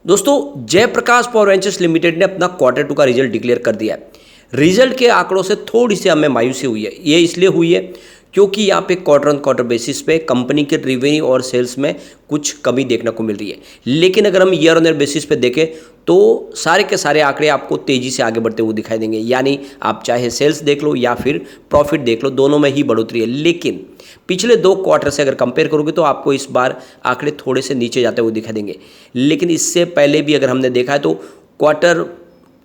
दोस्तों Jayaprakash power ventures limited ने अपना क्वार्टर टू का रिजल्ट डिक्लेयर कर दिया है। रिजल्ट के आंकड़ों से थोड़ी सी हमें मायूसी हुई है। ये इसलिए हुई है क्योंकि यहाँ पे क्वार्टर ऑन क्वार्टर बेसिस पे कंपनी के रिवेन्यू और सेल्स में कुछ कमी देखने को मिल रही है। लेकिन अगर हम ईयर ऑन ईयर बेसिस पे देखें तो सारे के सारे आंकड़े आपको तेज़ी से आगे बढ़ते हुए दिखाई देंगे। यानी आप चाहे सेल्स देख लो या फिर प्रॉफिट देख लो, दोनों में ही बढ़ोतरी है। लेकिन पिछले 2 क्वार्टर से अगर कंपेयर करोगे तो आपको इस बार आंकड़े थोड़े से नीचे जाते हुए दिखाई देंगे। लेकिन इससे पहले भी अगर हमने देखा है तो क्वार्टर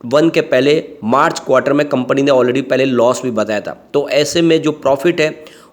1 के पहले मार्च क्वार्टर में कंपनी ने ऑलरेडी पहले लॉस भी बताया था। तो ऐसे में जो प्रॉफिट है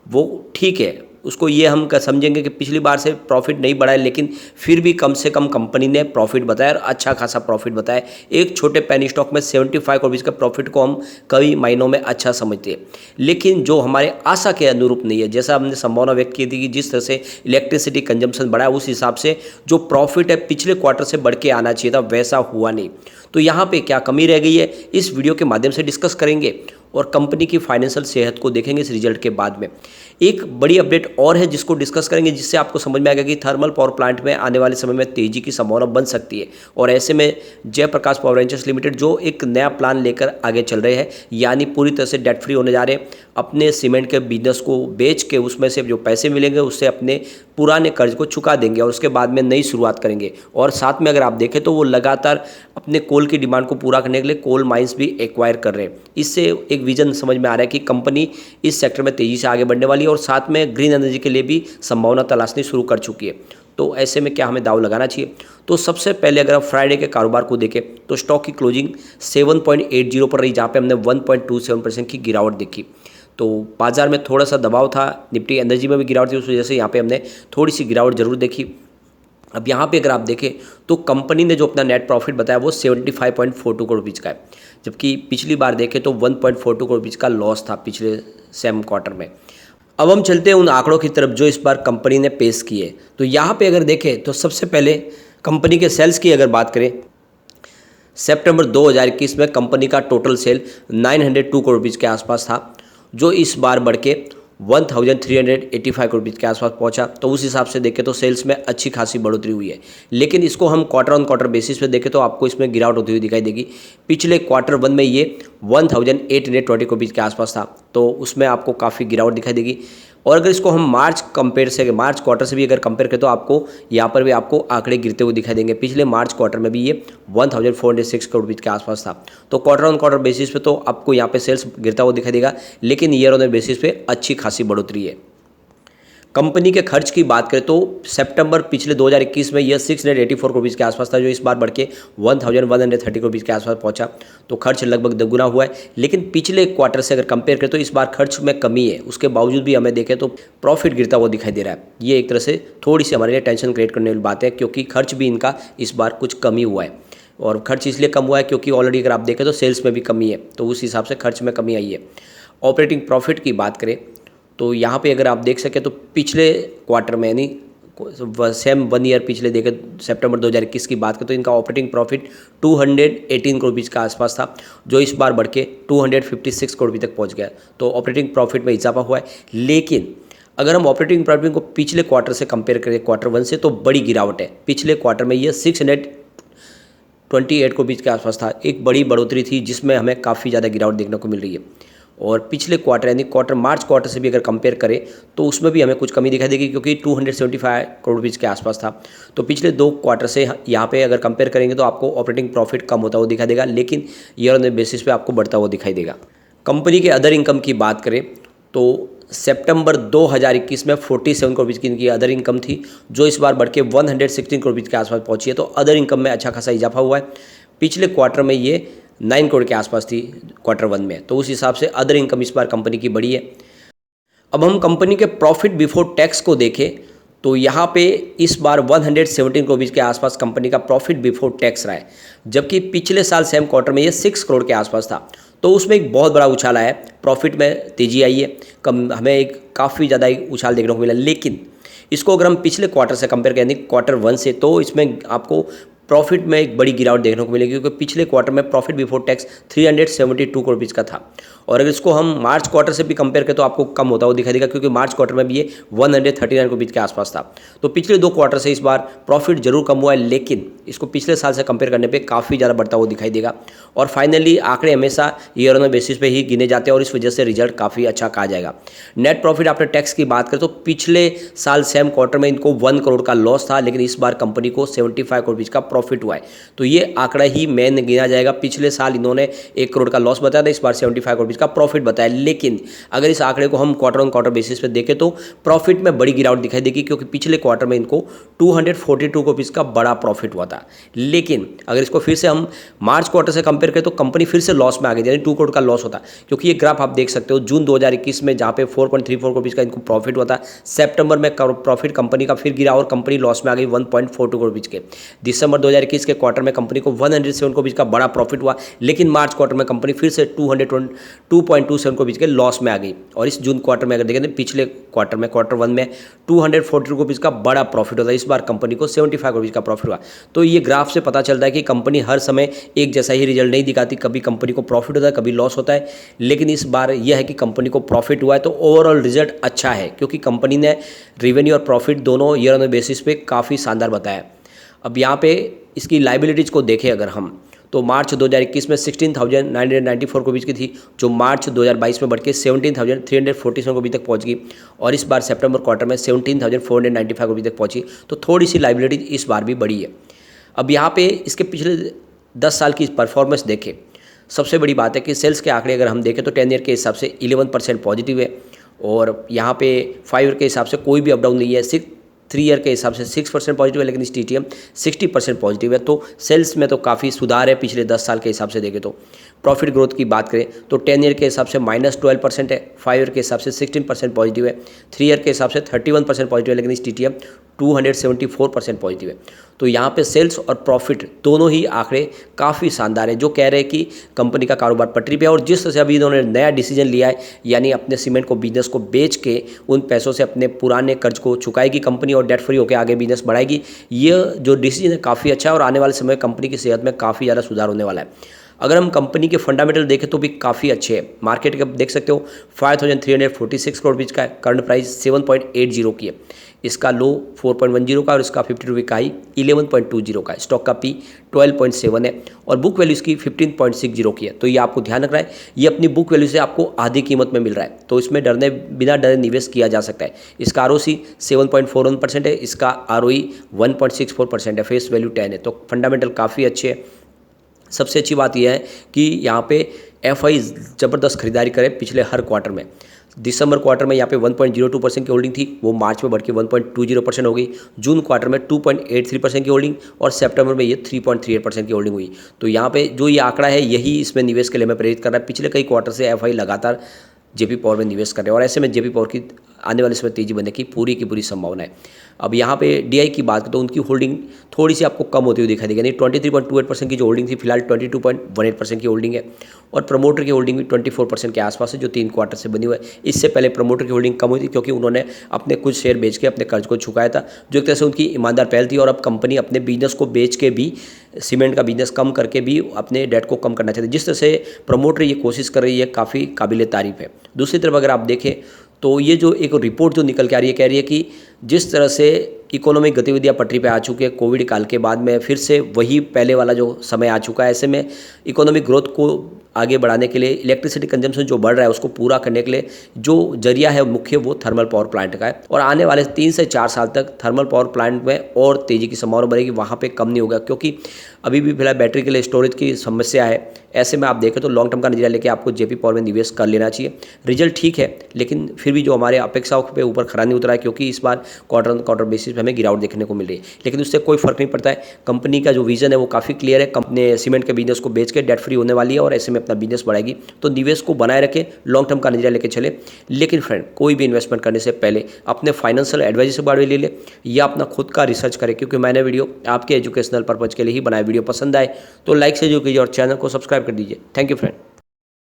वो ठीक है, उसको ये हम समझेंगे कि पिछली बार से प्रॉफिट नहीं बढ़ा है, लेकिन फिर भी कम से कम कंपनी ने प्रॉफिट बताया और अच्छा खासा प्रॉफिट बताया। एक छोटे पेनी स्टॉक में 75 करोड़ का प्रॉफिट को हम कई महीनों में अच्छा समझते हैं, लेकिन जो हमारे आशा के अनुरूप नहीं है। जैसा हमने संभावना व्यक्त की थी कि जिस तरह से इलेक्ट्रिसिटी कंजम्पशन बढ़ा है उस हिसाब से जो प्रॉफिट है पिछले क्वार्टर से बढ़ के आना चाहिए था, वैसा हुआ नहीं। तो यहाँ पे क्या कमी रह गई है इस वीडियो के माध्यम से डिस्कस करेंगे और कंपनी की फाइनेंशियल सेहत को देखेंगे इस रिजल्ट के बाद में। एक बड़ी अपडेट और है जिसको डिस्कस करेंगे, जिससे आपको समझ में आएगा कि थर्मल पावर प्लांट में आने वाले समय में तेजी की संभावना बन सकती है। और ऐसे में जयप्रकाश पावर वेंचर्स लिमिटेड जो एक नया प्लान लेकर आगे चल रहे हैं, यानी पूरी तरह से डेट फ्री होने जा रहे हैं, अपने सीमेंट के बिजनेस को बेच के उसमें से जो पैसे मिलेंगे उससे अपने पुराने कर्ज को चुका देंगे और उसके बाद में नई शुरुआत करेंगे। और साथ में अगर आप देखें तो वो लगातार अपने कोल की डिमांड को पूरा करने के लिए कोल माइंस भी एक्वायर कर रहे हैं। इससे एक विजन समझ में आ रहा है कि कंपनी इस सेक्टर में तेज़ी से आगे बढ़ने वाली है और साथ में ग्रीन एनर्जी के लिए भी संभावना तलाशनी शुरू कर चुकी है। तो ऐसे में क्या हमें दाव लगाना चाहिए? तो सबसे पहले अगर आप फ्राइडे के कारोबार को देखें तो स्टॉक की क्लोजिंग 7.80 पर रही, जहाँ पे हमने 1.27% की गिरावट देखी। तो बाजार में थोड़ा सा दबाव था, निफ्टी एनर्जी में भी गिरावट थी, उस वजह से यहाँ पे हमने थोड़ी सी गिरावट जरूर देखी। अब यहाँ पे अगर आप देखें तो कंपनी ने जो अपना नेट प्रॉफिट बताया वो 75.42 करोड़ रुपीज़ का है, जबकि पिछली बार देखें तो 1.42 करोड़ रुपीज़ का लॉस था पिछले सेम क्वार्टर में। अब हम चलते हैं उन आंकड़ों की तरफ जो इस बार कंपनी ने पेश किए। तो यहाँ पे अगर देखें तो सबसे पहले कंपनी के सेल्स की अगर बात करें, सितंबर 2021 में कंपनी का टोटल सेल 902 करोड़ रुपीज़ के आसपास था, जो इस बार बढ़ के 1385 करोड़ रुपीज़ के आसपास पहुंचा। तो उस हिसाब से देखें तो सेल्स में अच्छी खासी बढ़ोतरी हुई है। लेकिन इसको हम क्वार्टर ऑन क्वार्टर बेसिस पे देखें तो आपको इसमें गिरावट होती हुई दिखाई देगी। पिछले क्वार्टर 1 में ये 1820 करोड़ रुपीज़ के आसपास था, तो उसमें आपको काफ़ी गिरावट दिखाई देगी। और अगर इसको हम मार्च क्वार्टर से भी अगर कंपेयर करें तो आपको यहाँ पर भी आपको आंकड़े गिरते हुए दिखाई देंगे। पिछले मार्च क्वार्टर में भी ये 1406 करोड़ रुपीज़ के आसपास था। तो क्वार्टर ऑन क्वार्टर बेसिस पे तो आपको यहाँ पे सेल्स गिरता हुआ दिखाई देगा, लेकिन ईयर ऑन ईयर बेसिस पे अच्छी खासी बढ़ोतरी है। कंपनी के खर्च की बात करें तो सितंबर पिछले 2021 में यह 684 करोड़ रुपीज़ के आसपास था, जो इस बार बढ़ के 1130 करोड़ रुपीज़ के आसपास पहुंचा। तो खर्च लगभग दोगुना हुआ है। लेकिन पिछले क्वार्टर से अगर कंपेयर करें तो इस बार खर्च में कमी है, उसके बावजूद भी हमें देखें तो प्रॉफिट गिरता हुआ दिखाई दे रहा है। ये एक तरह से थोड़ी सी हमारे लिए टेंशन क्रिएट करने वाली बात है, क्योंकि खर्च भी इनका इस बार कुछ कमी हुआ है। और खर्च इसलिए कम हुआ है क्योंकि ऑलरेडी अगर आप देखें तो सेल्स में भी कमी है, तो उस हिसाब से खर्च में कमी आई है। ऑपरेटिंग प्रॉफिट की बात करें तो यहाँ पे अगर आप देख सकें तो पिछले क्वार्टर में यानी सेम 1 ईयर पिछले देखें सितंबर 2021 की बात करें तो इनका ऑपरेटिंग प्रॉफिट 218 करोड़ रुपीज़ का आसपास था, जो इस बार बढ़ के 256 करोड़ रुपये तक पहुँच गया। तो ऑपरेटिंग प्रॉफिट में इजाफा हुआ है। लेकिन अगर हम ऑपरेटिंग प्रॉफिट को पिछले क्वार्टर से कंपेयर करें क्वार्टर 1 से, तो बड़ी गिरावट है। पिछले क्वार्टर में ये 628 करोड़ रुपये के आसपास था, एक बड़ी बढ़ोतरी थी जिसमें हमें काफ़ी ज़्यादा गिरावट देखने को मिल रही है। और पिछले क्वार्टर यानी मार्च क्वार्टर से भी अगर कंपेयर करें तो उसमें भी हमें कुछ कमी दिखाई देगी, क्योंकि 275 करोड़ रुपीज़ के आसपास था। तो पिछले 2 क्वार्टर से यहाँ पे अगर कंपेयर करेंगे तो आपको ऑपरेटिंग प्रॉफिट कम होता हुआ दिखाई देगा, लेकिन ईयर ऑन ईयर बेसिस पे आपको बढ़ता हुआ दिखाई देगा। कंपनी के अदर इनकम की बात करें तो सितंबर 2021 में 47 करोड़ रुपीज़ की इनकी अदर इनकम थी, जो इस बार बढ़ के 116 करोड़ रुपीज़ के आसपास पहुंची है। तो अदर इनकम में अच्छा खासा इजाफा हुआ है। पिछले क्वार्टर में ये 9 करोड़ के आसपास थी क्वार्टर 1 में, तो उस हिसाब से अदर इनकम इस बार कंपनी की बढ़ी है। अब हम कंपनी के प्रॉफिट बिफोर टैक्स को देखें तो यहाँ पे इस बार 117 करोड़ रुपीज़ के आसपास कंपनी का प्रॉफिट बिफोर टैक्स रहा है, जबकि पिछले साल सेम क्वार्टर में ये 6 करोड़ के आसपास था। तो उसमें एक बहुत बड़ा उछाल आया है, प्रॉफिट में तेजी आई है, हमें एक काफ़ी ज़्यादा उछाल देखने को मिला। लेकिन इसको अगर हम पिछले क्वार्टर से कंपेयर करें यानी क्वार्टर 1 से, तो इसमें आपको प्रॉफिट में एक बड़ी गिरावट देखने को मिलेगी, क्योंकि पिछले क्वार्टर में profit before tax 372 crore rupees का था और अगर इसको हम मार्च क्वार्टर से भी कंपेयर करें तो आपको कम होता हुआ दिखाई देगा, क्योंकि मार्च क्वार्टर में भी ये 139 रुपीज़ के आसपास था। तो पिछले 2 क्वार्टर से इस बार प्रॉफिट जरूर कम हुआ है, लेकिन इसको पिछले साल से कंपेयर करने पे काफ़ी ज़्यादा बढ़ता हुआ दिखाई देगा। और फाइनली आंकड़े हमेशा ईयर ऑन बेसिस पे ही गिने जाते हैं और इस वजह से रिजल्ट काफ़ी अच्छा कहा जाएगा। नेट प्रॉफिट आफ्टर टैक्स की बात करें तो पिछले साल सेम क्वार्टर में इनको 1 करोड़ का लॉस था, लेकिन इस बार कंपनी को 75 करोड़ रुपीज़ का प्रॉफिट हुआ है। तो ये आंकड़ा ही मेन गिना जाएगा। पिछले साल इन्होंने 1 करोड़ का लॉस बताया था, इस बार 75 करोड़ रुपीज़ का प्रॉफिट बताया। लेकिन अगर इस आंकड़े को हम क्वार्टर ऑन क्वार्टर बेसिस पे देखें तो प्रॉफिट में बड़ी गिरावट दिखाई देगी, क्योंकि पिछले क्वार्टर में इनको 242 करोड़ रुपीज़ का बड़ा प्रॉफिट हुआ था। लेकिन अगर इसको फिर से हम मार्च क्वार्टर से कंपेयर करें तो कंपनी फिर से लॉस में आ गई, यानी 2 करोड़ का लॉस होता, क्योंकि ये ग्राफ आप देख सकते हो जून 2021 में जहाँ पे 4.34 करोड़ रुपीज़ का इनको प्रॉफिट हुआ था, सितंबर में प्रॉफिट कंपनी का फिर गिरा और कंपनी लॉस में आ गई 1.42 करोड़ रुपीज़ के। दिसंबर 2021 के क्वार्टर में कंपनी को 107 करोड़ रुपीज़ का बड़ा प्रॉफिट हुआ, लेकिन मार्च क्वार्टर में कंपनी फिर से 202.27 करोड़ रुपीज़ के लॉस में आ गई। और इस जून क्वार्टर में अगर देखें तो पिछले क्वार्टर में क्वार्टर 1 में 240 करोड़ रुपीज़ का बड़ा प्रॉफिट होता है, इस बार कंपनी को 75 करोड़ रुपीज़ का प्रॉफिट हुआ। तो ये ग्राफ से पता चलता है कि कंपनी हर समय एक जैसा ही रिजल्ट नहीं दिखाती, कभी कंपनी को प्रॉफिट होता है, कभी लॉस होता है। लेकिन इस बार यह है कि कंपनी को प्रॉफिट हुआ है, तो ओवरऑल रिजल्ट अच्छा है, क्योंकि कंपनी ने रेवेन्यू और प्रॉफिट दोनों ईयर ऑन बेसिस पे काफ़ी शानदार बताया। अब यहाँ पे इसकी लाइबिलिटीज़ को देखें अगर हम, तो मार्च 2021 में 16,994 करोड़ रुपीज़ की थी, जो मार्च 2022 में बढ़ के 17,347 करोड़ रुपये तक पहुँच गई, और इस बार सितंबर क्वार्टर में 17,495 करोड़ रुपये तक पहुँची। तो थोड़ी सी लाइबिलिटी इस बार भी बढ़ी है। अब यहाँ पे इसके पिछले 10 साल की परफॉर्मेंस देखें, सबसे बड़ी बात है कि सेल्स के आंकड़े अगर हम देखें तो 10 ईयर के हिसाब से 11% पॉजिटिव है, और यहाँ पे 5 ईयर के हिसाब से कोई भी अपडाउन नहीं है। 3 ईयर के हिसाब से 6% पॉजिटिव है, लेकिन इस TTM 60% पॉजिटिव है। तो सेल्स में तो काफ़ी सुधार है पिछले 10 साल के हिसाब से देखें तो। प्रॉफिट ग्रोथ की बात करें तो 10 ईयर के हिसाब से -12% है, 5 ईयर के हिसाब से 16% पॉजिटिव है, 3 ईयर के हिसाब से 31% पॉजिटिव है, लेकिन इस TTM 274% पॉजिटिव है। तो यहाँ पे सेल्स और प्रॉफिट दोनों ही आंकड़े काफ़ी शानदार है, जो कह रहे हैं कि कंपनी का कारोबार पटरी पे है। और जिस तरह से अभी इन्होंने नया डिसीजन लिया है, यानी अपने सीमेंट को बिजनेस को बेच के उन पैसों से अपने पुराने कर्ज को चुकाएगी कंपनी और डेट फ्री होकर आगे बिजनेस बढ़ाएगी, ये जो डिसीजन है काफ़ी अच्छा है और आने वाले समय कंपनी की सेहत में काफ़ी ज़्यादा सुधार होने वाला है। अगर हम कंपनी के फंडामेंटल देखें तो भी काफ़ी अच्छे हैं। मार्केट कैप देख सकते हो 5,346 करोड़ रुपीज़ का है, करंट प्राइस 7.80 की है, इसका लो 4.10 का और इसका 52 रुपये का हाई 11.20 का है। स्टॉक का P 12.7 है और बुक वैल्यू इसकी 15.60 की है। तो ये आपको ध्यान रखना है, ये अपनी बुक वैल्यू से आपको आधी कीमत में मिल रहा है, तो इसमें बिना डरे निवेश किया जा सकता है। इसका ROC 7.41% है, इसका ROE 1.64% है, फेस वैल्यू 10 है। तो फंडामेंटल काफ़ी अच्छे है। सबसे अच्छी बात यह है कि यहाँ पे FI ज़बरदस्त खरीदारी करे पिछले हर क्वार्टर में। दिसंबर क्वार्टर में यहाँ पे 1.02% की होल्डिंग थी, वो मार्च में बढ़ के 1.20% हो गई। जून क्वार्टर में 2.83% की होल्डिंग और सितंबर में ये 3.38% की होल्डिंग हुई। तो यहाँ पे जो ये आंकड़ा है यही इसमें निवेश के लिए मैं प्रेरित कर रहा है। पिछले कई क्वार्टर से FI लगातार JP पावर में निवेश कर रहे हैं और ऐसे में JP पावर की आने वाले समय तेजी बनने की पूरी संभावना है। अब यहाँ पे DI की बात करें तो उनकी होल्डिंग थोड़ी सी आपको कम होती हुई दिखाई देगी, यानी 23.28% की जो होल्डिंग थी फिलहाल 22.18% की होल्डिंग है और प्रमोटर की होल्डिंग भी 24% के आसपास है, जो 3 क्वार्टर से बनी हुई है। इससे पहले प्रमोटर की होल्डिंग कम हुई थी क्योंकि उन्होंने अपने कुछ शेयर बेच के अपने कर्ज को चुकाया था, जो एक तरह से उनकी ईमानदार पहल थी। और अब कंपनी अपने बिजनेस को बेच के भी, सीमेंट का बिजनेस कम करके भी अपने डेट को कम करना चाहती है। जिस तरह से प्रमोटर ये कोशिश कर रही है काफ़ी काबिल तारीफ है। दूसरी तरफ अगर आप देखें तो ये जो एक रिपोर्ट जो निकल के आ रही है, कह रही है कि जिस तरह से इकोनॉमिक गतिविधियां पटरी पे आ चुकी है कोविड काल के बाद में, फिर से वही पहले वाला जो समय आ चुका है। ऐसे में इकोनॉमिक ग्रोथ को आगे बढ़ाने के लिए, इलेक्ट्रिसिटी कंजम्पशन जो बढ़ रहा है उसको पूरा करने के लिए जो जरिया है मुख्य, वो थर्मल पावर प्लांट का है। और आने वाले 3 से 4 साल तक थर्मल पावर प्लांट में और तेज़ी की संभावना बढ़ेगी, वहाँ पे कम नहीं होगा, क्योंकि अभी भी फिलहाल बैटरी के लिए स्टोरेज की समस्या है। ऐसे में आप देखें तो लॉन्ग टर्म का नजरिया लेके आपको JP पावर में निवेश कर लेना चाहिए। रिजल्ट ठीक है, लेकिन फिर भी जो हमारे अपेक्षाओं पे ऊपर खरा नहीं उतरा है, क्योंकि इस बार क्वार्टर बेसिस पे हमें गिरावट देखने को मिल रही है। लेकिन उससे कोई फर्क नहीं पड़ता है, कंपनी का जो विजन है वो काफ़ी क्लियर है। कंपनी सीमेंट के बिजनेस को बेच के डेट फ्री होने वाली है और ऐसे में अपना बिजनेस बढ़ाएगी। तो निवेश को बनाए रखें, लॉन्ग टर्म का नजरिया लेके चले। लेकिन फ्रेंड, कोई भी इन्वेस्टमेंट करने से पहले अपने फाइनेंशियल एडवाइजर से बारे में ले ले या अपना खुद का रिसर्च करें, क्योंकि मैंने वीडियो आपके एजुकेशनल पर्पज़ के लिए ही बनाया। वीडियो पसंद आए तो लाइक से जो कीजिए और चैनल को सब्सक्राइब कर दीजिए। Thank you friend.